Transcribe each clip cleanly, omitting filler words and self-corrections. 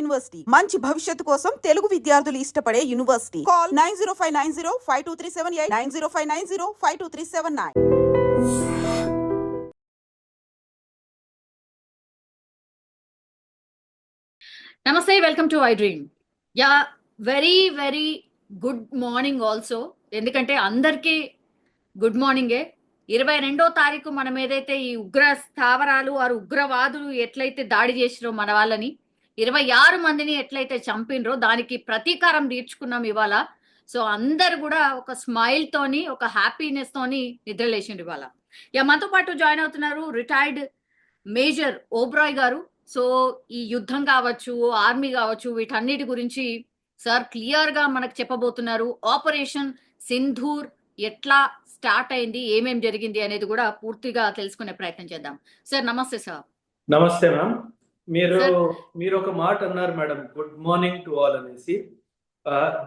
University మంచి భవిష్యత్తు కోసం తెలుగు విద్యార్థులు ఇష్టపడే యూనివర్సిటీ. కాల్ 9059052378 9059052379. నమస్తే, welcome to I dream. Yeah, very very good morning also. ఎందుకంటే అందరికీ గుడ్ మార్నింగే. 22వ తారీఖు మనం ఏదైతే ఈ ఉగ్ర స్థావరాలు ఆరు ఉగ్రవాదులు ఎట్లయితే దాడి చేసిరో మన వాళ్ళని, 26 మందిని ఎట్లయితే చంపినరో దానికి ప్రతీకారం తీర్చుకున్నాం ఇవాళ. సో అందరు కూడా ఒక స్మైల్ తోని, ఒక హ్యాపీనెస్ తోని నిద్రలేసిండ్రు ఇవాళ. యా, మనతో పాటు జాయిన్ అవుతున్నారు రిటైర్డ్ మేజర్ ఓబ్రాయ్ గారు. సో ఈ యుద్ధం కావచ్చు, ఆర్మీ కావచ్చు, వీటన్నిటి గురించి సార్ క్లియర్ గా మనకు చెప్పబోతున్నారు. ఆపరేషన్ సింధూర్ ఎట్లా స్టార్ట్ అయింది, ఏమేం జరిగింది అనేది కూడా పూర్తిగా తెలుసుకునే ప్రయత్నం చేద్దాం. సార్ నమస్తే. సార్ నమస్తే మ్యామ్. మీరు ఒక మాట అన్నారు madam, good morning to all అనేసి.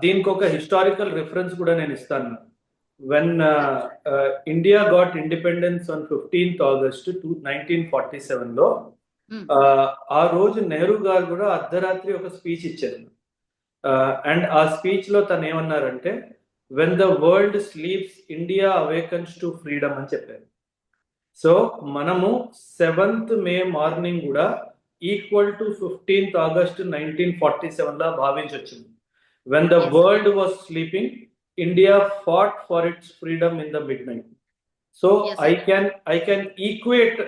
దీనికి ఒక హిస్టారికల్ రిఫరెన్స్ కూడా నేను ఇస్తాను. When India got independence on 15th August 1947 లో ఆ రోజు నెహ్రూ గారు కూడా అర్ధరాత్రి ఒక స్పీచ్ ఇచ్చారు. అండ్ ఆ స్పీచ్ లో తను ఏమన్నారంటే, when the world sleeps India అవేకన్స్ to freedom అని చెప్పారు. సో మనము 7th May మార్నింగ్ కూడా ఈక్వల్ టు 15th August 1947 లా భావించవచ్చు. When the world was sleeping, India fought for it's freedom in the mid night. So I can equate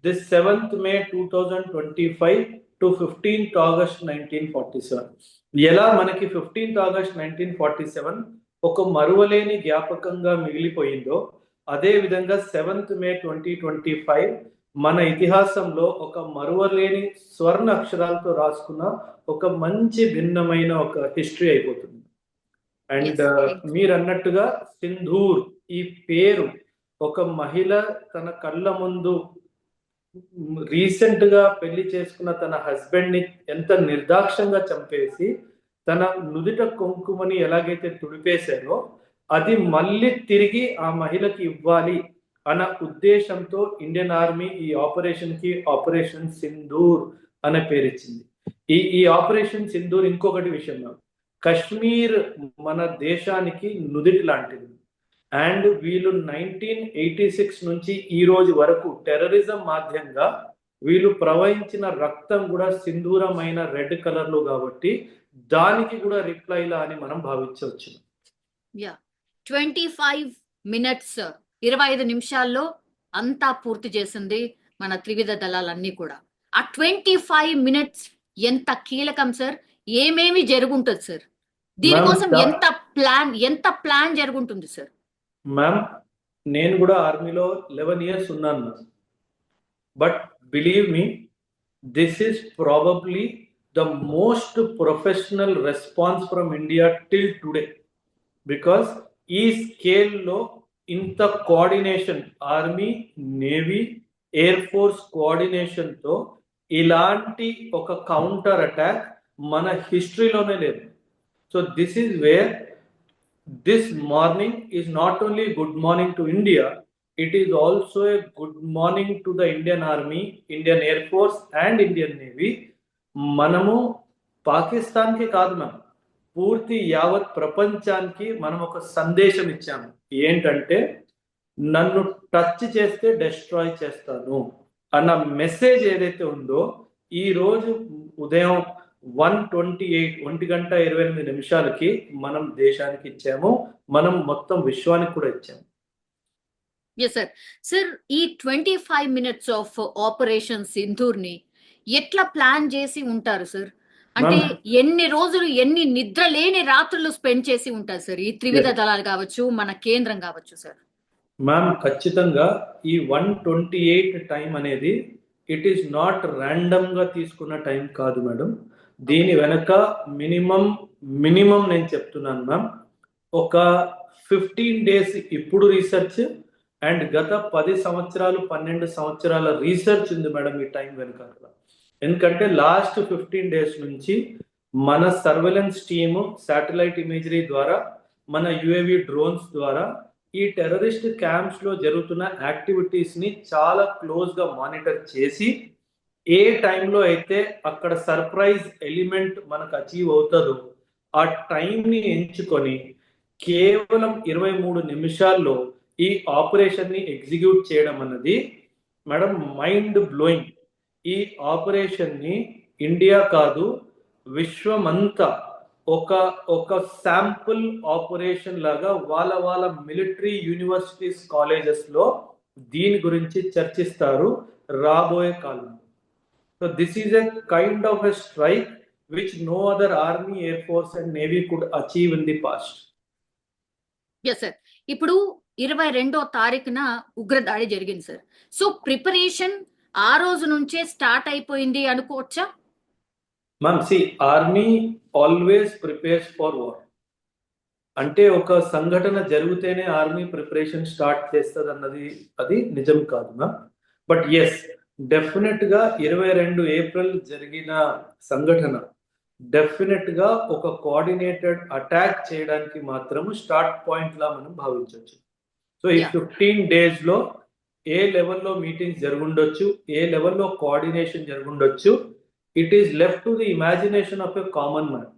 this 7th May 2025 to 15th August 1947. ఎలా మనకి 15th August 1947 ఒక మరువలేని జ్ఞాపకంగా మిగిలిపోయిందో, అదే విధంగా 7th May 2025 మన ఇతిహాసంలో ఒక మరువలేని స్వర్ణ అక్షరాలతో రాసుకున్న ఒక మంచి భిన్నమైన ఒక హిస్టరీ అయిపోతుంది. అండ్ మీరు అన్నట్టుగా సింధూర్ ఈ పేరు, ఒక మహిళ తన కళ్ళ ముందు రీసెంట్ గా పెళ్లి చేసుకున్న తన హస్బెండ్ ని ఎంత నిర్దాక్షంగా చంపేసి తన నుదుట కుంకుమని ఎలాగైతే తుడిపేశారో, అది మళ్ళీ తిరిగి ఆ మహిళకి ఇవ్వాలి అన్న ఉద్దేశంతో ఇండియన్ ఆర్మీ ఈ ఆపరేషన్ కి ఆపరేషన్ సింధూర్ అనే పేరు ఇచ్చింది. ఈ ఆపరేషన్ సింధూర్ ఇంకొకటి విషయం, కశ్మీర్ మన దేశానికి నుదిటి లాంటిది. అండ్ వీళ్ళు 1986 నుంచి ఈ రోజు వరకు టెర్రరిజం మాధ్యంగా వీళ్ళు ప్రవహించిన రక్తం కూడా సింధూరమైన రెడ్ కలర్ లో, కాబట్టి దానికి కూడా రిప్లై లా అని మనం భావించవచ్చు. 25 minutes 25 నిమిషాల్లో అంతా పూర్తి చేసింది మన త్రివిధ దళాలన్నీ కూడా. ఆ 25 minutes ఎంత కీలకం సార్, ఏమేమి జరుగుంటుంది సార్, దీనికోసం ఎంత ప్లాన్ జరుగుంటుంది సార్? మ్యామ్, నేను కూడా ఆర్మీలో 11 years ఉన్నాను. But believe me, this is probably the most professional response from India till today. Because ఈ స్కేల్లో ఇంత coordination, army, navy, air force కోఆర్డినేషన్తో ఇలాంటి ఒక కౌంటర్ అటాక్ మన హిస్టరీలోనే లేదు. So this is where this morning is not only good morning to India, it is also a good morning to the Indian Army, Indian Air Force and Indian Navy. మనము పాకిస్తాన్కి కాదు ma'am, పూర్తి యావత్ ప్రపంచానికి మనం ఒక సందేశం ఇచ్చాము. ఏంటంటే, నన్ను టచ్ చేస్తే డెస్ట్రాయ్ చేస్తాను అన్న మెసేజ్ ఏదైతే ఉందో, ఈ రోజు ఉదయం 1:28 మనం దేశానికి ఇచ్చాము, మనం మొత్తం విశ్వానికి కూడా ఇచ్చాము. సార్ ఈ 25 minutes ఆఫ్ ఆపరేషన్ సింధూర్ ని ఎట్లా ప్లాన్ చేసి ఉంటారు సార్? అంటే ఎన్ని రోజులు, ఎన్ని నిద్ర లేని రాత్రులు స్పెండ్ చేసి ఉంటారు సార్ ఈ త్రివిధ దళాలు కావచ్చు, మన కేంద్రం కావచ్చు సార్? మ్యామ్, ఖచ్చితంగా ఈ 1:28 టైం అనేది ఇట్ ఈస్ నాట్ ర్యాండమ్ గా తీసుకున్న టైం కాదు మేడం. దీని వెనక మినిమం నేను చెప్తున్నాను మ్యామ్, ఒక 15 days ఇప్పుడు రీసెర్చ్ అండ్ గత 10 సంవత్సరాలు 12 సంవత్సరాల రీసెర్చ్ ఉంది మేడం ఈ టైం వెనక. ఎందుకంటే లాస్ట్ 15 days నుంచి మన సర్వేలెన్స్ టీము శాటిలైట్ ఇమేజరీ ద్వారా, మన యుఏవి డ్రోన్స్ ద్వారా ఈ టెర్రరిస్ట్ క్యాంప్స్ లో జరుగుతున్న యాక్టివిటీస్ ని చాలా క్లోజ్ గా మానిటర్ చేసి ఏ టైంలో అయితే అక్కడ సర్ప్రైజ్ ఎలిమెంట్ మనకు అచీవ్ అవుతుందో ఆ టైంని ఎంచుకొని కేవలం 23 నిమిషాల్లో ఈ ఆపరేషన్ ని ఎగ్జిక్యూట్ చేయడం అన్నది మేడం మైండ్ బ్లోయింగ్. ఈ ఆపరేషన్ ని ఇండియా కాదు విశ్వమంతా ఒక ఒక శాంపుల్ ఆపరేషన్ లాగా వాళ్ళ మిలిటరీ యూనివర్సిటీస్ కాలేజెస్ లో దీని గురించి చర్చిస్తారు రాబోయే కాలంలో. So this is a kind of a strike which no other army, air force and navy could achieve in the past. Yes sir. ఇప్పుడు 22వ తారీఖున ఉగ్రదాడి జరిగింది సార్. సో ప్రిపరేషన్ ఆ రోజు నుంచే స్టార్ట్ అయిపోయింది అనుకోవచ్చా? Ma'am see army always prepares for war. అంటే ఒక సంఘటన జరిగితేనే ఆర్మీ ప్రిపరేషన్ స్టార్ట్ చేస్తుంది అన్నది అది నిజం కాదు మ్యామ్. బట్ ఎస్, డెఫినెట్ గా 22 ఏప్రిల్ జరిగిన సంఘటన డెఫినెట్ గా ఒక కోఆర్డినేటెడ్ అటాక్ చేయడానికి మాత్రం స్టార్ట్ పాయింట్ లా మనం భావించవచ్చు. సో ఈ 15 డేస్ లో ఏ లెవెల్లో మీటింగ్స్ జరుగుండొచ్చు, ఏ లెవెల్లో కోఆర్డినేషన్ జరుగుండొచ్చు, it is left to the imagination of a common man.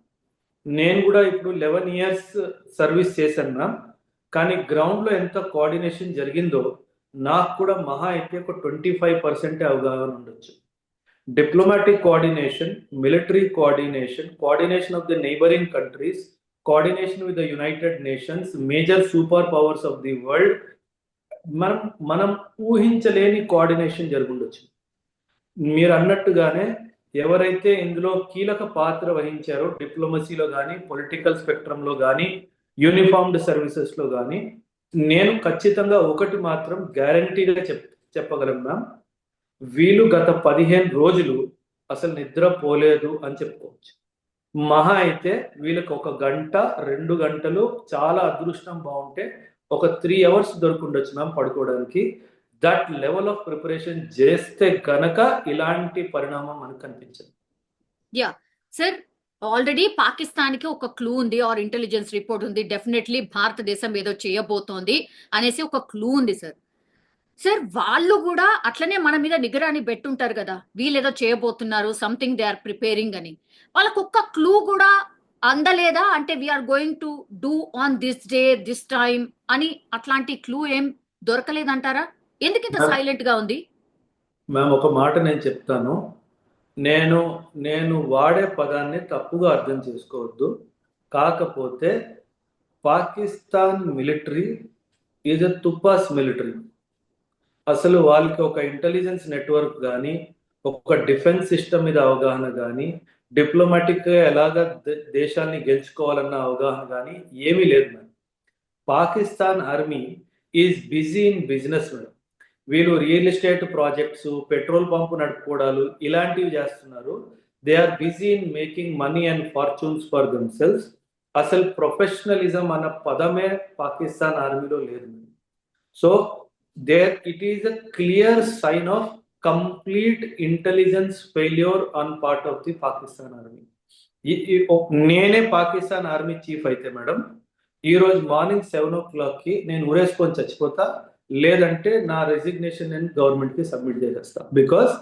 నేను కూడా ఇప్పుడు 11 years సర్వీస్ చేశాను మ్యామ్. కానీ గ్రౌండ్ లో ఎంత కోఆర్డినేషన్ జరిగిందో నాకు కూడా మహా అయితే ఒక 25% అవగాహన ఉండొచ్చు. Diplomatic coordination, military coordination, coordination of the neighboring countries, coordination with the United Nations, major superpowers of the world, మనం ఊహించలేని కోఆర్డినేషన్ జరుగుండొచ్చు. మీరు అన్నట్టుగానే ఎవరైతే ఇందులో కీలక పాత్ర వహించారో డిప్లొమసీలో కానీ, పొలిటికల్ స్పెక్ట్రంలో కానీ, యూనిఫార్మ్డ్ సర్వీసెస్ లో కానీ, నేను ఖచ్చితంగా ఒకటి మాత్రం గ్యారంటీగా చెప్పగలను మ్యామ్, వీళ్ళు గత 15 రోజులు అసలు నిద్రపోలేదు అని చెప్పుకోవచ్చు. మహా అయితే వీళ్ళకి 1 గంట 2 గంటలు చాలా అదృష్టం బాగుంటే ఒక 3 hours దొరుకుండొచ్చు మ్యామ్ పడుకోవడానికి. దట్ లెవెల్ ఆఫ్ ప్రిపరేషన్ చేస్తే గనక ఇలాంటి పరిణామం మనకు కనిపించదు. యా సార్, ఆల్రెడీ పాకిస్తాన్ కి ఒక క్లూ ఉంది ఆర్ ఇంటెలిజెన్స్ రిపోర్ట్ ఉంది, డెఫినెట్లీ భారతదేశం ఏదో చేయబోతోంది అనేసి ఒక క్లూ ఉంది సార్. సార్ వాళ్ళు కూడా అట్లనే మన మీద నిగరాని పెట్టుంటారు కదా, వీళ్ళేదో చేయబోతున్నారు, సంథింగ్ దే ఆర్ ప్రిపేరింగ్ అని. వాళ్ళకు ఒక్క క్లూ కూడా అందలేదా? అంటే we're going to do on this day this time అని అట్లాంటి క్లూ ఏం దొరకలేదంటారా? ఎందుకు ఇంత సైలెంట్ గా ఉంది? మ్యామ్ ఒక మాట నేను చెప్తాను. నేను వాడే పదాన్ని తప్పుగా అర్థం చేసుకోవద్దు. కాకపోతే పాకిస్తాన్ మిలిటరీ ఈజ్ ఎ తుపాస్ మిలిటరీ. అసలు వాళ్ళకి ఒక ఇంటెలిజెన్స్ నెట్వర్క్ కానీ, ఒక డిఫెన్స్ సిస్టమ్ మీద అవగాహన కానీ, డిప్లొమాటిక్ గా ఎలాగ దేశాన్ని గెలుచుకోవాలన్న అవగాహన కానీ ఏమీ లేదు madam. Pakistan army is busy in business madam. వీళ్ళు real estate projects, petrol pump నడుపుకోవడాలు ఇలాంటివి చేస్తున్నారు. They are busy in making money and fortunes for themselves. అసలు ప్రొఫెషనలిజం అన్న పదమే పాకిస్తాన్ ఆర్మీలో లేదు. So there it is a clear sign of complete intelligence failure on part of the Pakistan army. నేనే Pakistan army chief అయితే మేడం ఈ రోజు morning 7 o'clock కి నేను ఊరేసుకొని చచ్చిపోతా, లేదంటే నా రెసిగ్నేషన్ నేను గవర్నమెంట్ కి సబ్మిట్ చేసేస్తా. Because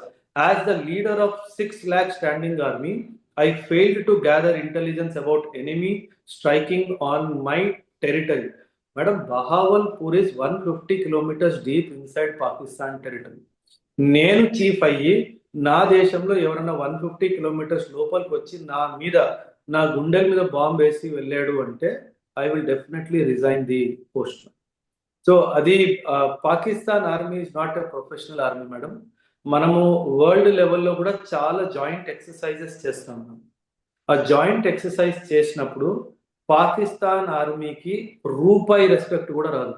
as the leader of 6 lakh standing army I failed to gather intelligence about enemy striking on my territory. Madam, Bahawalpur is 150 kilometers deep inside Pakistan territory. నేను chief అయ్యి నా దేశంలో ఎవరైనా 150 kilometers లోపలికి వచ్చి నా మీద నా గుండెల మీద బాంబు వేసి వెళ్ళాడు అంటే I will definitely resign the post. So అది Pakistan army is not a professional army madam. మనము వరల్డ్ లెవెల్లో కూడా చాలా జాయింట్ ఎక్సర్సైజెస్ చేస్తాం. ఆ జాయింట్ ఎక్సర్సైజ్ చేసినప్పుడు పాకిస్తాన్ ఆర్మీకి రూపాయి రెస్పెక్ట్ కూడా రాదు.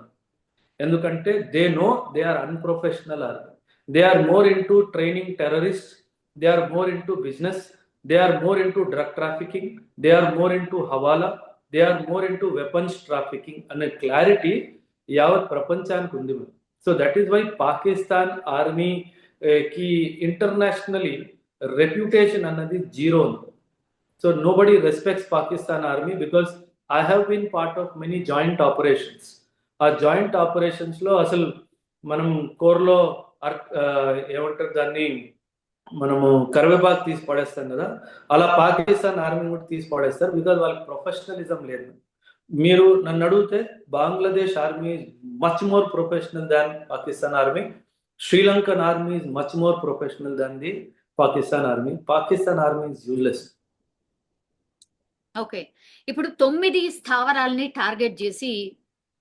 ఎందుకంటే they know they are unprofessional army. They are more in to training terrorist, they are more in to business, they are more in to drug trafficking, they are more in to hawala, they are more in to weapons trafficking అనే clarity యావత్ ప్రపంచానికి ఉంది. So that is why Pakistan army కి internationally reputation అన్నది zero ఉంది. So nobody respects Pakistan army because I have been part of many joint operations. ఆ joint operations లో అసలు మనం కోర్లో ఏమంటారు దాన్ని మనము కరివేపాకు తీసి పడేస్తాం కదా, అలా పాకిస్తాన్ ఆర్మీ కూడా తీసి పడేస్తారు. బికాజ్ వాళ్ళకి ప్రొఫెషనలిజం లేదు. మీరు నన్ను అడిగితే Bangladesh army much more professional than Pakistan army. Sri Lankan army is much more professional than the Pakistan army. Pakistan army is useless. Okay, ఇప్పుడు 9 స్థావరాల్ని టార్గెట్ చేసి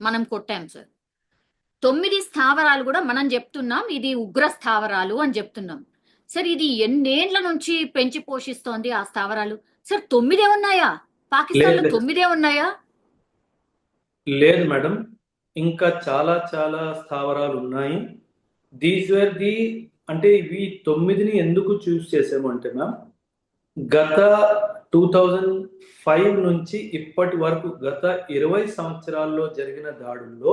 మనం కొట్టాం సార్. 9 స్థావరాలు కూడా మనం చెప్తున్నాం ఇది ఉగ్ర స్థావరాలు అని చెప్తున్నాం. సార్ ఇది ఎన్నేళ్ల నుంచి పెంచి పోషిస్తోంది ఆ స్థావరాలు? సార్ 9 ఉన్నాయా? పాకిస్తాన్ లో లేదు. 9 ఉన్నాయా? లేదు మేడం, ఇంకా చాలా చాలా స్థావరాలు ఉన్నాయి. దీస్ వేర్ ది, అంటే ఇవి 9ని ఎందుకు చూస్ చేసాము అంటే మ్యామ్, గత 2005 నుంచి ఇప్పటి వరకు గత 20 సంవత్సరాల్లో జరిగిన దాడుల్లో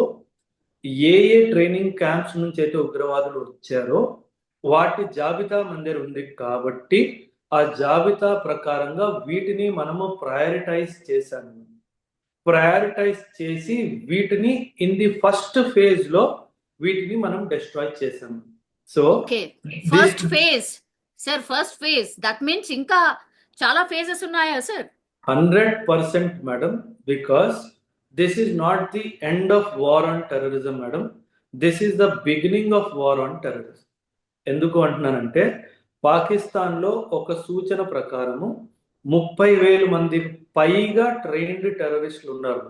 ఏ ఏ ట్రైనింగ్ క్యాంప్స్ నుంచి అయితే ఉగ్రవాదులు వచ్చారో వాటి జాబితా మన దగ్గర ఉంది. కాబట్టి ఆ జాబితా ప్రకారంగా వీటిని మనము ప్రయారిటైజ్ చేశాము. ప్రయారిటైజ్ చేసి వీటిని ఇన్ ది ఫస్ట్ ఫేజ్ లో వీటిని మనం డిస్ట్రాయ్ చేసాము. So okay, first phase sir, first phase that means ఇంకా చాలా ఫేజెస్ ఉన్నాయా sir? 100% madam, because this is not the end of war on terrorism madam, this is the beginning of war on terrorism. ఎందుకు అంటున్నానంటే పాకిస్తాన్లో ఒక సూచన ప్రకారము 30,000 మంది పైగా ట్రైన్డ్ టెర్రరిస్టులు ఉన్నారు.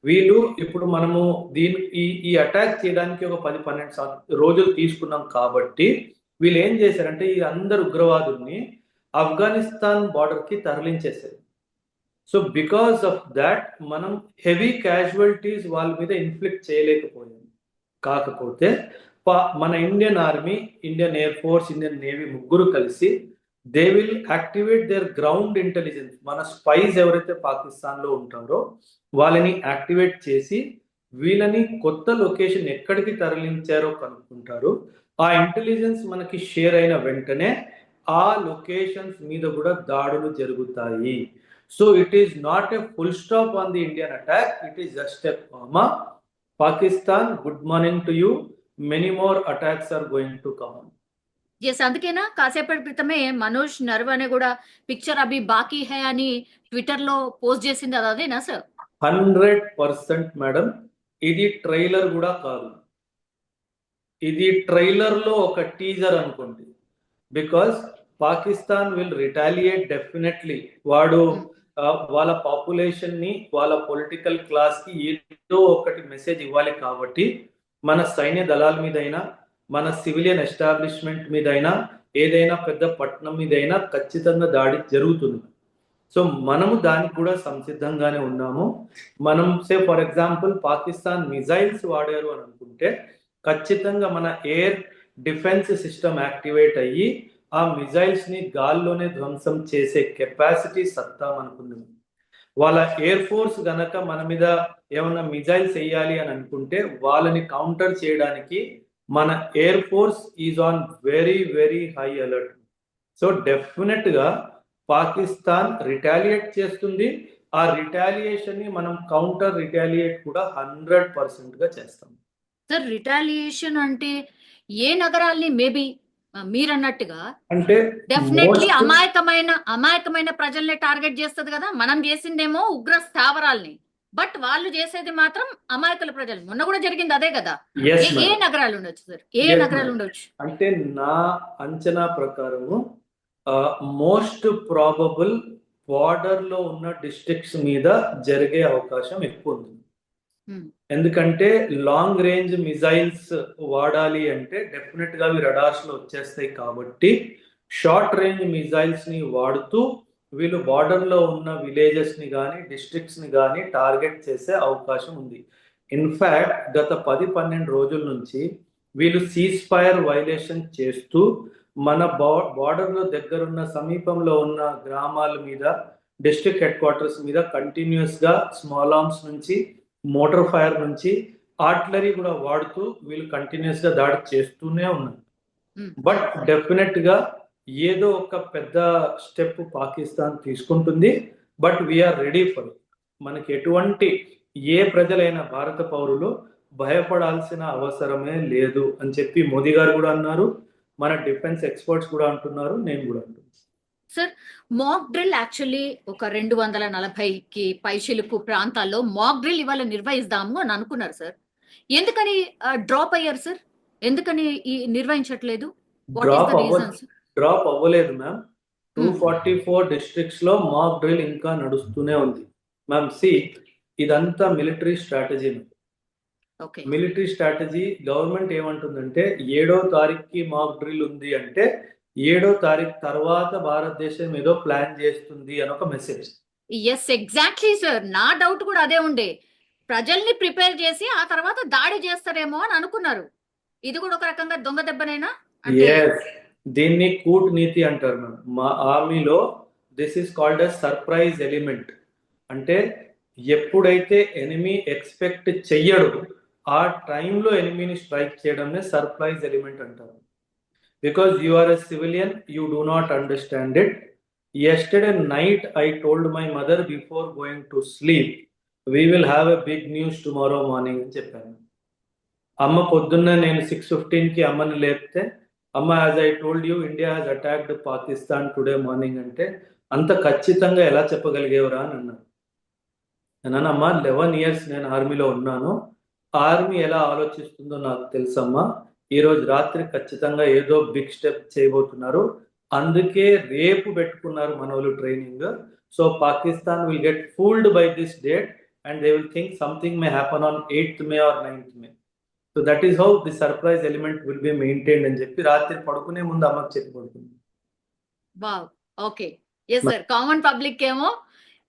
వీళ్ళు ఇప్పుడు మనము ఈ అటాక్ చేయడానికి ఒక 10-12 రోజులు తీసుకున్నాం. కాబట్టి వీళ్ళు ఏం చేశారంటే ఈ అందరు ఉగ్రవాదుల్ని ఆఫ్ఘనిస్తాన్ బార్డర్ కి తరలించేశారు. సో బికాస్ ఆఫ్ దాట్ మనం హెవీ క్యాజువల్టీస్ వాళ్ళ మీద ఇన్ఫ్లిక్ట్ చేయలేకపోయాం. కాకపోతే మన Indian army, Indian air force, Indian navy ముగ్గురు కలిసి they will activate their ground intelligence. మన స్పైస్ ఎవరైతే పాకిస్తాన్ లో ఉంటారో వాళ్ళని యాక్టివేట్ చేసి వీళ్ళని కొత్త లొకేషన్ ఎక్కడికి తరలించారో కనుక్కుంటారు. ఆ ఇంటెలిజెన్స్ మనకి షేర్ అయిన వెంటనే ఆ లొకేషన్స్ మీద కూడా దాడులు జరుగుతాయి. So it is not a full stop on the Indian attack, it is just a comma. Pakistan, good morning to you, many more attacks are going to come. Yes, అందుకేనా కాసేపటి క్రితమే మనోజ్ నర్వనే కూడా పిక్చర్ అభి బాకీ హై అని ట్విట్టర్ లో post చేసింది, అది అదేనా సార్? 100% మేడం, ఇది ట్రైలర్ కూడా కాదు, ఇది ట్రైలర్ లో ఒక టీజర్ అనుకోండి. Because Pakistan will retaliate definitely. వాడు వాళ్ళ పాపులేషన్ ని, వాళ్ళ పొలిటికల్ క్లాస్ కి ఏదో ఒకటి మెసేజ్ ఇవ్వాలి. కాబట్టి మన సైన్య దళాల మీదైనా, మన సివిలియన్ ఎస్టాబ్లిష్మెంట్ మీదైనా, ఏదైనా పెద్ద పట్టణం మీదైనా ఖచ్చితంగా దాడి జరుగుతుంది. సో మనము దానికి కూడా సంసిద్ధంగానే ఉన్నాము. మనం ఫర్ ఎగ్జాంపుల్ పాకిస్తాన్ మిజైల్స్ వాడారు అని అనుకుంటే ఖచ్చితంగా మన ఎయిర్ డిఫెన్స్ సిస్టమ్ యాక్టివేట్ అయ్యి ఆ మిజైల్స్ ని గాల్లోనే ధ్వంసం చేసే కెపాసిటీ సత్తా మనకుంది. వాళ్ళ ఎయిర్ ఫోర్స్ గనక మన మీద ఏమైనా మిజైల్స్ వేయాలి అని అనుకుంటే వాళ్ళని కౌంటర్ చేయడానికి మన air force is on very very high alert. So definite గా పాకిస్తాన్ రిటాలియేట్ చేస్తుంది. ఆ రిటాలియేషన్ ని మనం కౌంటర్ రిటాలియేట్ కూడా 100% గా చేస్తాం. సార్ రిటాలియేషన్ అంటే ఏ నగరాల్ని మేబీ మీరు అన్నట్టుగా అంటే డెఫినెట్లీ అమాయకమైన ప్రజల్ని టార్గెట్ చేస్తుంది కదా. మనం చేసిందేమో ఉగ్ర స్థావరాల్ని, బట్ వాళ్ళు చేసేది మాత్రం అమాయకుల ప్రజలు. మొన్న కూడా జరిగింది అదే కదా. ఏ నగరాలు ఉండొచ్చు సార్? నగరాలు ఉండొచ్చు అంటే నా అంచనా ప్రకారము మోస్ట్ ప్రాబబుల్ బార్డర్ లో ఉన్న డిస్ట్రిక్ట్స్ మీద జరిగే అవకాశం ఎక్కువ ఉంది. ఎందుకంటే లాంగ్ రేంజ్ మిజైల్స్ వాడాలి అంటే డెఫినెట్ గా అవి రడార్స్ లో వచ్చేస్తాయి. కాబట్టి షార్ట్ రేంజ్ మిజైల్స్ ని వాడుతూ వీళ్ళు బార్డర్ లో ఉన్న విలేజెస్ ని కానీ డిస్ట్రిక్ట్స్ ని కానీ టార్గెట్ చేసే అవకాశం ఉంది. ఇన్ఫాక్ట్ గత 10-12 రోజుల నుంచి వీళ్ళు సీజ్ ఫైర్ వైలేషన్ చేస్తూ మన బార్డర్ లో దగ్గరున్న సమీపంలో ఉన్న గ్రామాల మీద, డిస్ట్రిక్ట్ హెడ్ క్వార్టర్స్ మీద కంటిన్యూస్ గా స్మాల్ ఆర్మ్స్ నుంచి, మోటార్ ఫైర్ నుంచి, ఆర్టిలరీ కూడా వాడుతూ వీళ్ళు కంటిన్యూస్ గా దాడి చేస్తూనే ఉన్నారు. బట్ డెఫినెట్ గా ఏదో ఒక పెద్ద స్టెప్ పాకిస్తాన్ తీసుకుంటుంది. But we're ready for it. మనకి ఎటువంటి ఏ ప్రజలైన భారత పౌరులు భయపడాల్సిన అవసరమే లేదు అని చెప్పి మోదీ గారు కూడా అన్నారు. మన డిఫెన్స్ ఎక్స్పర్ట్స్ కూడా అంటున్నారు, నేను కూడా అంటున్నాను. సార్, మాక్ డ్రిల్ యాక్చువల్లీ ఒక 240కి పైచిలుకు ప్రాంతాల్లో మాక్ డ్రిల్ ఇవాళ నిర్వహిస్తాము అని అనుకున్నారు సార్. ఎందుకని డ్రాప్ అయ్యారు సార్? ఎందుకని ఈ నిర్వహించట్లేదు? What is the reasons? Drop అవ్వలేదు మ్యామ్. 244 డిస్ట్రిక్ట్స్ లో మాక్ డ్రిల్ ఇంకా నడుస్తూనే ఉంది మ్యామ్. ఇదంతా military strategy. Okay. Military strategy. Government ఏమంటుందంటే 7వ తారీఖుకి మాక్ డ్రిల్ ఉంది అంటే 7వ తారీఖు తర్వాత భారతదేశం ఏదో ప్లాన్ చేస్తుంది అని ఒక మెసేజ్. Yes, exactly sir. నా డౌట్ కూడా అదే ఉండే. ప్రజల్ని ప్రిపేర్ చేసి ఆ తర్వాత దాడి చేస్తారేమో అని అనుకున్నారు. ఇది కూడా ఒక రకంగా దొంగ దెబ్బనేనా? దీన్ని కూటనీతి అంటారు మ్యామ్. మా ఆర్మీలో this is called as surprise element. అంటే ఎప్పుడైతే ఎనిమీ ఎక్స్పెక్ట్ చెయ్యడు ఆ టైంలో ఎనిమీని స్ట్రైక్ చేయడమే సర్ప్రైజ్ ఎలిమెంట్ అంటారు. Because you are a civilian, you do not understand it. Yesterday night I told my mother before going to sleep, we will have a big news tomorrow morning అని చెప్పాను. అమ్మ పొద్దున్న నేను 6:15కి అమ్మని లేపితే, అమ్మ as I told you India has attacked Pakistan today morning అంటే, అంత ఖచ్చితంగా ఎలా చెప్పగలిగేవరా అని అన్నాను. అన్నానమ్మా 11 years నేను ఆర్మీలో ఉన్నాను, ఆర్మీ ఎలా ఆలోచిస్తుందో నాకు తెలుసమ్మా, ఈరోజు రాత్రి ఖచ్చితంగా ఏదో బిగ్ స్టెప్ చేయబోతున్నారు, అందుకే రేపు పెట్టుకున్నారు మనోళ్ళు training. So Pakistan will get fooled by this date and they will think something may happen on 8th May or 9th May. So that is how the surprise element will be maintained అని చెప్పి రాత్రి పడుకునే ముందు అమ్మకి చెప్పి పడుకుంది. Wow, okay. Yes sir. Common public ఏమో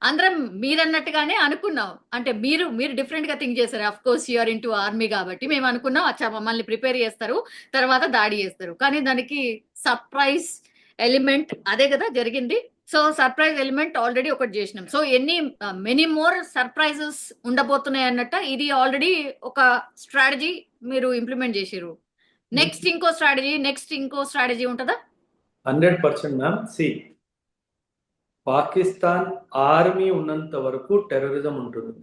అందరం మీరన్నట్టుగానే అనుకున్నాం. అంటే మీరు డిఫరెంట్ గా థింక్ చేశారు. Of course you are into army కాబట్టి మేము అనుకున్నాం అచ్చా మమ్మల్ని ప్రిపేర్ చేస్తారు, తర్వాత దాడి చేస్తారు. కానీ దానికి సర్ప్రైజ్ ఎలిమెంట్ అదే కదా జరిగింది. సో సర్ప్రైజ్ ఎలిమెంట్ ఆల్రెడీ ఒకటి చేసినాం. సో మెనీ మోర్ సర్ప్రైజెస్ ఉండబోతున్నాయి అన్నట్ట. ఇది ఆల్రెడీ ఒక స్ట్రాటజీ మీరు ఇంప్లిమెంట్ చేసారు. నెక్స్ట్ ఇంకో స్ట్రాటజీ ఉంటుందా? 100% మ్యామ్. పాకిస్తాన్ ఆర్మీ ఉన్నంత వరకు టెర్రరిజం ఉంటుంది.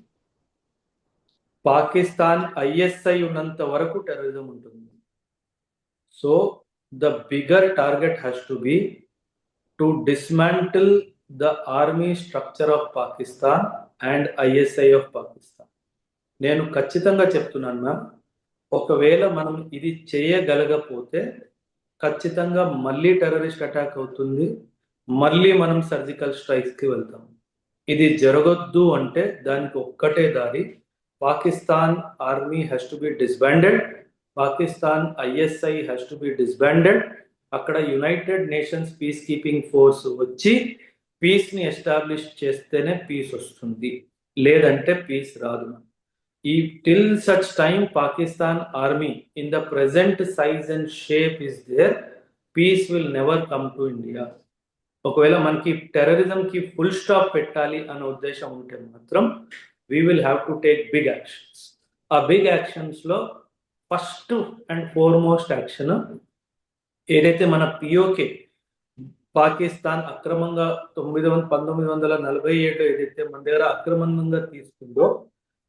పాకిస్తాన్ ISI ఉన్నంత వరకు టెర్రరిజం ఉంటుంది. So the bigger target has to be to dismantle the army structure of Pakistan and ISI of Pakistan. నేను ఖచ్చితంగా చెప్తున్నాను మ్యామ్, ఒకవేళ మనం ఇది చేయగలగపోతే ఖచ్చితంగా మళ్ళీ టెర్రరిస్ట్ అటాక్ అవుతుంది, మళ్ళీ మనం సర్జికల్ స్ట్రైక్స్కి వెళ్తాం. ఇది జరగొద్దు అంటే దానికి ఒక్కటే దారి, Pakistan army has to be disbanded, Pakistan ISI has to be disbanded. అక్కడ United Nations peacekeeping force వచ్చి పీస్ని ఎస్టాబ్లిష్ చేస్తేనే పీస్ వస్తుంది, లేదంటే పీస్ రాదు. Till such time Pakistan army in the present size and shape is there, peace will never come to India. ఒకవేళ మనకి టెర్రరిజంకి full stop పెట్టాలి అనే ఉద్దేశం ఉంటే మాత్రం we will have to take big actions. ఆ బిగ్ యాక్షన్స్లో ఫస్ట్ అండ్ ఫార్మోస్ట్ యాక్షన్ ఏదైతే మన POK పాకిస్తాన్ అక్రమంగా 1947 ఏదైతే మన దగ్గర అక్రమంగా తీసుకుందో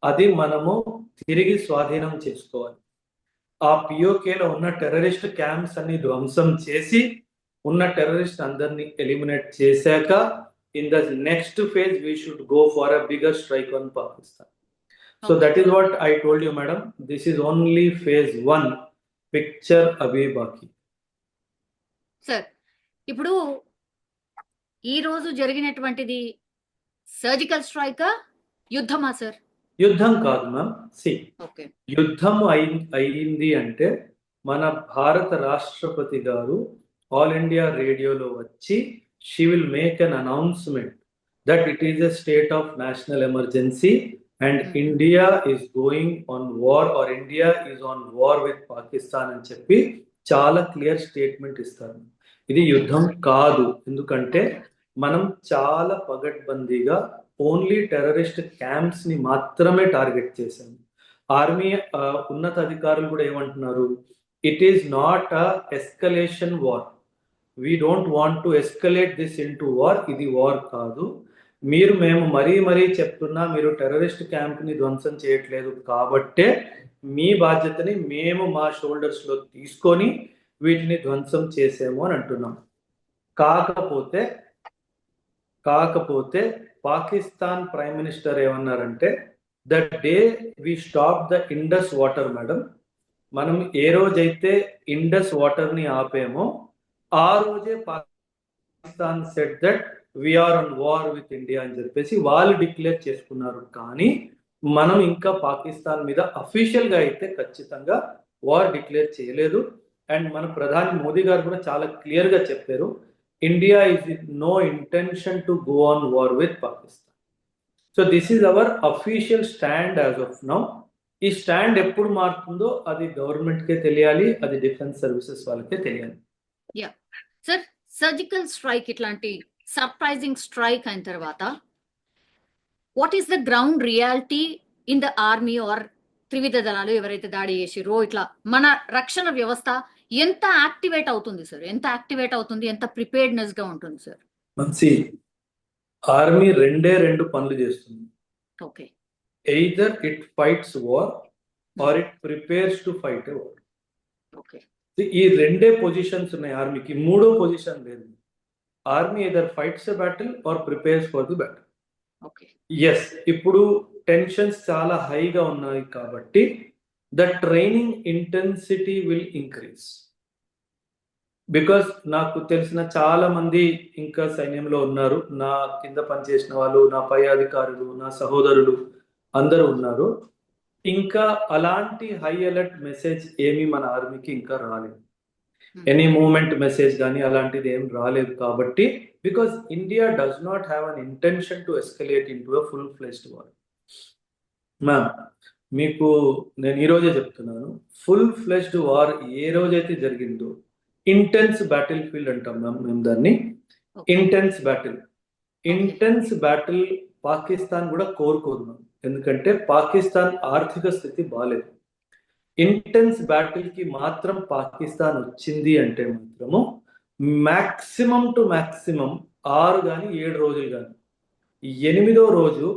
అది మనము తిరిగి స్వాధీనం చేసుకోవాలి. ఆ POKలో ఉన్న టెర్రరిస్ట్ క్యాంప్స్ అన్ని ధ్వంసం చేసి ఉన్న టెర్రరిస్ట్ అందరినీ ఎలిమినేట్ చేశాక in the next phase we should go for a bigger strike on Pakistan. So that is what I told you, madam. This is only phase 1. Picture abhi baki. Sir, ఇప్పుడు ఈ రోజు జరిగినటువంటిది surgical స్ట్రైకా, యుద్ధమా sir? యుద్ధం కాదు ma'am. Okay. యుద్ధం అయింది అంటే మన భారత రాష్ట్రపతి గారు ఆల్ ఇండియా రేడియోలో వచ్చి she will make an announcement that it is a state of national emergency and India is going on war or India is on war with Pakistan అని చెప్పి చాలా క్లియర్ స్టేట్మెంట్ ఇస్తారు. ఇది యుద్ధం కాదు, ఎందుకంటే మనం చాలా పగడ్బందీగా ఓన్లీ టెర్రరిస్ట్ క్యాంప్స్ ని మాత్రమే టార్గెట్ చేశాము. ఆర్మీ ఉన్నత అధికారులు కూడా ఏమంటున్నారు, it is not a escalation war, we don't want to escalate this in to war. ఇది వార్ కాదు, మేము మరీ చెప్తున్నా మీరు టెర్రరిస్ట్ క్యాంప్ని ధ్వంసం చేయట్లేదు కాబట్టే మీ బాధ్యతని మేము మా షోల్డర్స్లో తీసుకొని వీటిని ధ్వంసం చేసాము అని అంటున్నాం. కాకపోతే పాకిస్తాన్ ప్రైమ్ మినిస్టర్ ఏమన్నారంటే, the day we stop the Indus water madam, మనం ఏ రోజైతే ఇండస్ వాటర్ ని ఆపేమో ఆ రోజే Pakistan said that we're on war with India అని చెప్పేసి వాళ్ళు డిక్లేర్ చేసుకున్నారు. కానీ మనం ఇంకా పాకిస్తాన్ మీద అఫీషియల్ గా అయితే ఖచ్చితంగా వార్ డిక్లేర్ చేయలేదు. అండ్ మన ప్రధాని మోదీ గారు కూడా చాలా క్లియర్ గా చెప్పారు, India is no intention to go on war with Pakistan. So this is our official stand as of now. ఈ స్టాండ్ ఎప్పుడు మారుతుందో అది గవర్నమెంట్ కే తెలియాలి, అది డిఫెన్స్ సర్వీసెస్ వాళ్ళకే తెలియాలి. యా సార్, సర్జికల్ స్ట్రైక్ ఇట్లాంటి సర్ప్రైజింగ్ స్ట్రైక్ అయిన తర్వాత what is the ground reality in the army or త్రివిధ దళాలు ఎవరైతే దాడి చేసిరో ఇట్లా మన రక్షణ వ్యవస్థ ఎంత యాక్టివేట్ అవుతుంది సార్? ఎంత యాక్టివేట్ అవుతుంది? ఎంత ప్రిపేర్డ్నెస్ గా ఉంటుంది సార్? మంచి ఆర్మీ రెండు పనులు చేస్తుంది. Okay, either it fights war or it prepares to fight a war. Okay, ఈ రెండే పొజిషన్స్ ఉన్నాయి ఆర్మీకి, మూడో పొజిషన్ లేదు. Army either fights a battle or prepares for the battle. Okay, yes, ఇప్పుడు టెన్షన్స్ చాలా హైగా ఉన్నాయి కాబట్టి the training intensity will increase. Because నాకు తెలిసిన చాలా మంది ఇంకా సైన్యంలో ఉన్నారు, నా కింద పనిచేసిన వాళ్ళు, నా పై అధికారులు, నా సహోదరులు అందరూ ఉన్నారు. ఇంకా అలాంటి హై అలర్ట్ మెసేజ్ ఏమీ మన ఆర్మీకి ఇంకా రాలేదు. ఎనీ మూమెంట్ మెసేజ్ కానీ అలాంటిది ఏం రాలేదు. కాబట్టి because India does not have an intention to escalate in to a full fledged war. Ma'am, మీకు నేను ఈరోజే చెప్తున్నాను, ఫుల్ ఫ్లెజ్డ్ వార్ ఏ రోజైతే జరిగిందో ఇంటెన్స్ బ్యాటిల్ ఫీల్డ్ అంటాం మ్యామ్ మేము దాన్ని. ఇంటెన్స్ బ్యాటిల్ పాకిస్తాన్ కూడా కోరుకోదు మ్యామ్, ఎందుకంటే పాకిస్తాన్ ఆర్థిక స్థితి బాగాలేదు. ఇంటెన్స్ బ్యాటిల్ కి మాత్రం పాకిస్తాన్ వచ్చింది అంటే మాత్రము మాక్సిమం టు మాక్సిమం 6 కానీ 7 రోజులు కానీ 8వ రోజు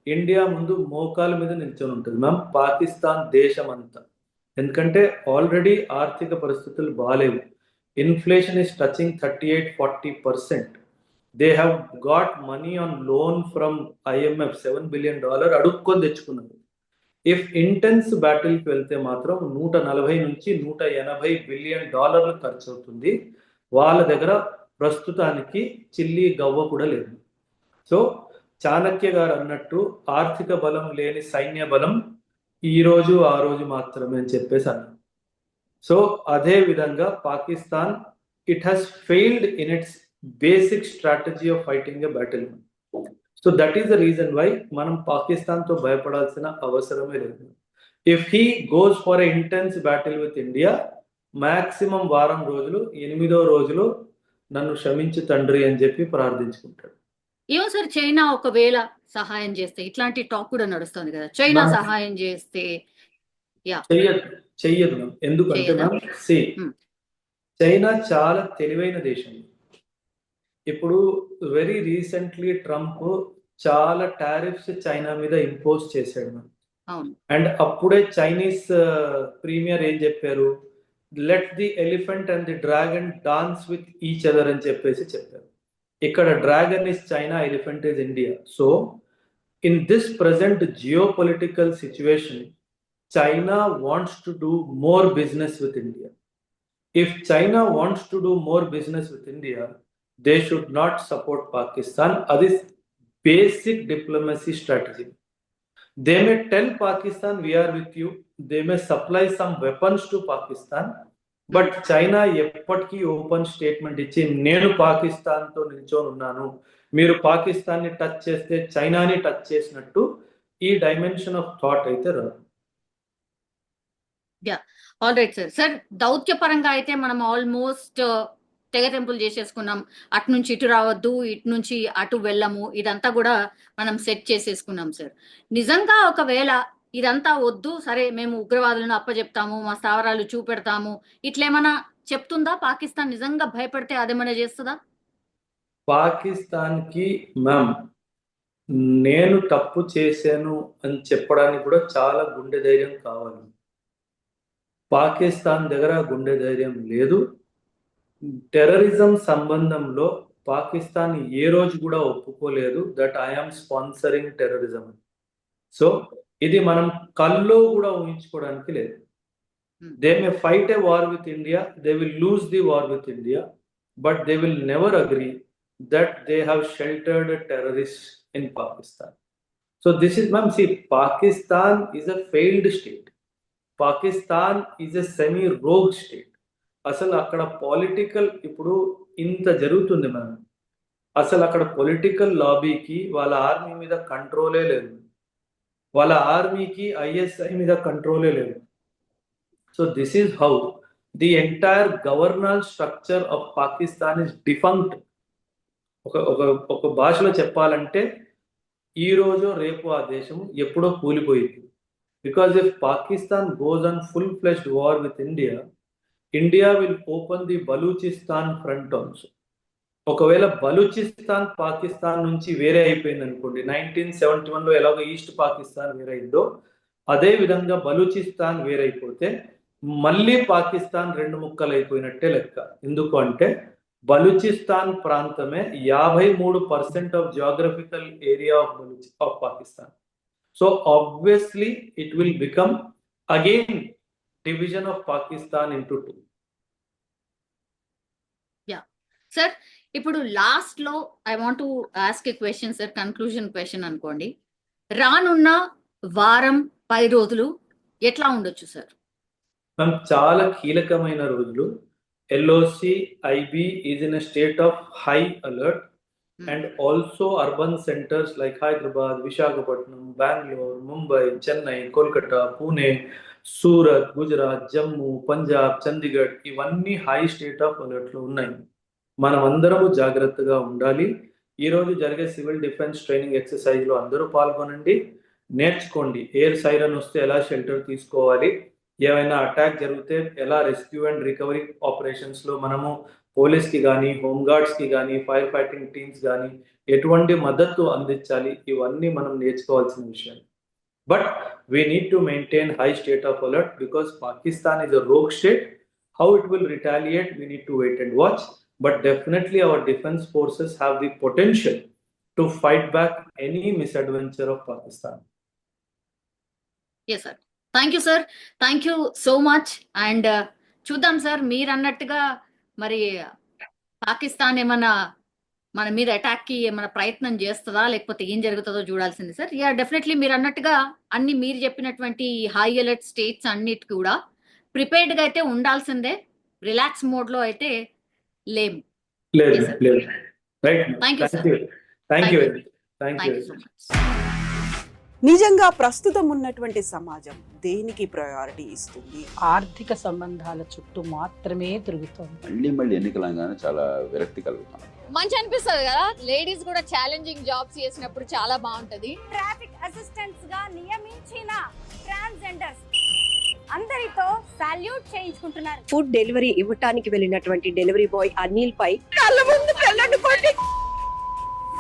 ఇండియా ముందు మోకాల మీద నిల్చొని ఉంటుంది మ్యామ్ పాకిస్తాన్ దేశం అంతా. ఎందుకంటే ఆల్రెడీ ఆర్థిక పరిస్థితులు బాగాలేవు. Inflation is touching 38-40%. They have got money on loan from IMF $7 billion అడుక్కొని తెచ్చుకున్నారు. ఇఫ్ ఇంటెన్స్ బ్యాటిల్కి వెళ్తే మాత్రం 140 నుంచి 180 బిలియన్ డాలర్లు ఖర్చు అవుతుంది. వాళ్ళ దగ్గర ప్రస్తుతానికి చిల్లి గవ్వ కూడా లేదు. సో చాణక్య గారు అన్నట్టు ఆర్థిక బలం లేని సైన్య బలం ఈ రోజు ఆ రోజు మాత్రమే అని చెప్పేసి అన్నారు. సో అదే విధంగా Pakistan it has failed in its basic strategy of fighting a battle. So that is the reason why మనం పాకిస్తాన్ తో భయపడాల్సిన అవసరమే లేదు. If he goes for a intense battle with India, maximum వారం రోజులు, 8వ రోజులు నన్ను క్షమించు తండ్రి అని చెప్పి ప్రార్థించుకుంటాడు. ఏమో సార్, చైనా ఒకవేళ సహాయం చేస్తే, ఇట్లాంటి టాక్ కూడా నడుస్తుంది కదా, చైనా సహాయం చేస్తే చెయ్యదు మ్యామ్. ఎందుకంటే మ్యామ్ చైనా చాలా తెలివైన దేశం. ఇప్పుడు వెరీ రీసెంట్లీ ట్రంప్ చాలా టారిఫ్స్ చైనా మీద ఇంపోజ్ చేశాడు మ్యామ్. అండ్ అప్పుడే చైనీస్ ప్రీమియర్ ఏం చెప్పారు, let the elephant and the dragon dance with each other అని చెప్పేసి చెప్పారు. ఇక్కడ dragon is China, elephant is India. So in this present geopolitical situation, China wants to do more business with India. If China wants to do more business with India, they should not support Pakistan. That is basic diplomacy strategy. They may tell Pakistan, we are with you. They may supply some weapons to Pakistan. But China ఎప్పటికీ open statement ఇచ్చి నేను పాకిస్తాన్తో నిల్చొని ఉన్నాను, మీరు పాకిస్తాన్ని touch చేస్తే చైనాని touch చేసినట్టు ఈ డైమెన్షన్ ఆఫ్ థాట్ అయితే రాదు. All right sir. సార్, దౌత్యపరంగా అయితే మనం ఆల్మోస్ట్ తెగతెంపులు చేసేసుకున్నాం. అటు నుంచి ఇటు రావద్దు, ఇటు నుంచి అటు వెళ్ళము, ఇదంతా కూడా మనం సెట్ చేసేసుకున్నాం సార్. నిజంగా ఒకవేళ ఇదంతా వద్దు, సరే మేము ఉగ్రవాదులను అప్పచెప్తాము, మా స్థావరాలు చూపెడతాము, ఇట్లేమన్నా చెప్తుందా పాకిస్తాన్? నిజంగా భయపడితే అదేమన్నా చేస్తుందా? పాకిస్తాన్ కి మ్యామ్ నేను తప్పు చేశాను అని చెప్పడానికి కూడా చాలా గుండె ధైర్యం కావాలి. పాకిస్తాన్ దగ్గర గుండె ధైర్యం లేదు. టెర్రరిజం సంబంధంలో పాకిస్తాన్ ఏ రోజు కూడా ఒప్పుకోలేదు that I'm sponsoring terrorism. So ఇది మనం కల్లో కూడా ఊహించుకోవడానికి లేదు. They may fight a war with India, they will lose the war with India, but they will never agree that they have sheltered terrorist in Pakistan. So this is ma'am, see Pakistan is a failed state. Pakistan is a semi rogue state. అసలు అక్కడ political ఇప్పుడు ఇంత జరుగుతుంది మనం, అసలు అక్కడ political లాబీకి వాళ్ళ army మీద కంట్రోలే లేదు, వాళ్ళ ఆర్మీకి ఐఎస్ఐ మీద కంట్రోలే లేదు. So this is how the entire governance structure of Pakistan is defunct. ఒక భాషలో చెప్పాలంటే ఈ రోజు రేపు ఆ దేశం ఎప్పుడో కూలిపోయింది. Because if Pakistan goes on full fleshed war with India, India will open the Balochistan front also. ఒకవేళ బలూచిస్తాన్ పాకిస్తాన్ నుంచి వేరే అయిపోయింది అనుకోండి, 1971లో ఎలాగో ఈస్ట్ పాకిస్తాన్ వేరైందో అదే విధంగా బలూచిస్తాన్ వేరైపోతే మళ్ళీ పాకిస్తాన్ రెండు ముక్కలు అయిపోయినట్టే లెక్క. ఎందుకు అంటే బలూచిస్తాన్ ప్రాంతమే 53% of geographical area of Pakistan. So obviously it will become again division of Pakistan into 2. Sir ఇప్పుడు లాస్ట్ లో I want to ask a question sir, conclusion question అనుకోండి. రానున్న వారం 10 రోజులు ఎట్లా ఉండొచ్చు సార్? చాలా కీలకమైన రోజులు. LOC IB is in a state of high alert, and also urban centers like Hyderabad, Visakhapatnam, Bangalore, Mumbai, Chennai, Kolkata, Pune, Surat, Gujarat, Jammu, Punjab, Chandigarh ఇవన్నీ హై స్టేట్ ఆఫ్ అలర్ట్ లో ఉన్నాయి. మనం అందరము జాగ్రత్తగా ఉండాలి. ఈ రోజు జరిగే సివిల్ డిఫెన్స్ ట్రైనింగ్ ఎక్సర్సైజ్ లో అందరూ పాల్గొనండి, నేర్చుకోండి. ఎయిర్ సైరన్ వస్తే ఎలా షెల్టర్ తీసుకోవాలి, ఏమైనా అటాక్ జరిగితే ఎలా రెస్క్యూ అండ్ రికవరీ ఆపరేషన్స్ లో మనము పోలీస్ కి కానీ, హోమ్ గార్డ్స్ కి కానీ, ఫైర్ ఫైటింగ్ టీమ్స్ కానీ ఎటువంటి మద్దతు అందించాలి, ఇవన్నీ మనం నేర్చుకోవాల్సిన విషయం. But we need to maintain high state of alert because Pakistan is a rogue state. How it will retaliate we need to wait and watch. But definitely our defense forces have the potential to fight back any misadventure of Pakistan. Yes sir. Thank you sir. Thank you so much. And చూద్దాం sir, మీరు అన్నట్టుగా మరి పాకిస్తాన్ ఏమన్నా మన మీద attack కి ఏమైనా ప్రయత్నం చేస్తుందా లేకపోతే ఏం జరుగుతుందో చూడాల్సింది సార్. యా డెఫినెట్లీ మీరు అన్నట్టుగా అన్ని మీరు చెప్పినటువంటి హై అలర్ట్ స్టేట్స్ అన్నిటి కూడా ప్రిపేర్డ్ గా అయితే ఉండాల్సిందే. రిలాక్స్ మోడ్ లో అయితే లేము. నిజంగా ప్రస్తుతం ఉన్నటువంటి సమాజం దేనికి ప్రయారిటీ ఇస్తుంది? ఆర్థిక సంబంధాల చుట్టూ మాత్రమే తిరుగుతోంది. మళ్ళీ ఎన్నికలంగానే చాలా విరక్తి కలుగుతాం. మంచి అనిపిస్తుంది కదా, లేడీస్ కూడా ఛాలెంజింగ్ జాబ్స్ చేసినప్పుడు చాలా బాగుంటది. ట్రాఫిక్ అసిస్టెంట్స్ గా నియమించిన ట్రాన్స్జెండర్స్ అందరితో సాల్యూట్ చేయించుకుంటున్నారు. ఫుడ్ డెలివరీ ఇవ్వటానికి వెళ్ళినటువంటి డెలివరీ బాయ్ అనిల్ పై కళ్ళ ముందు పెళ్ళండి